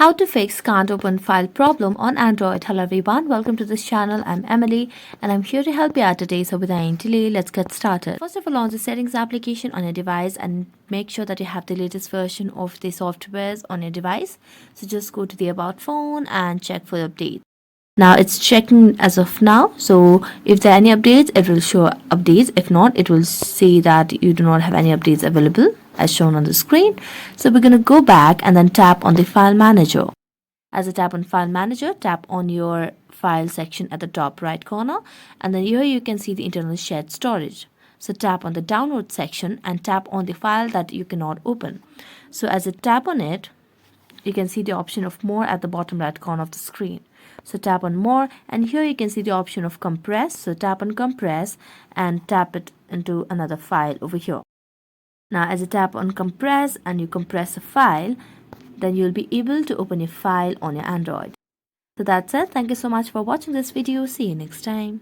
How to fix can't open file problem on Android. Hello everyone, welcome to this channel. I'm Emily and I'm here to help you out today. So without any delay, let's get started. First of all, launch the settings application on your device and make sure that you have the latest version of the softwares on your device. So just go to the about phone and check for updates. Now it's checking as of now, so if there are any updates it will show updates. If not, it will say that you do not have any updates available as shown on the screen. So we're going to go back and then tap on the file manager. As a tap on file manager, tap on your file section at the top right corner, and then here you can see the internal shared storage. So tap on the download section and tap on the file that you cannot open. So as a tap on it, you can see the option of more at the bottom right corner of the screen. So tap on more, and here you can see the option of compress. So tap on compress and tap it into another file over here. Now as you tap on compress and you compress a file, then you'll be able to open a file on your Android. So that's it. Thank you so much for watching this video. See you next time.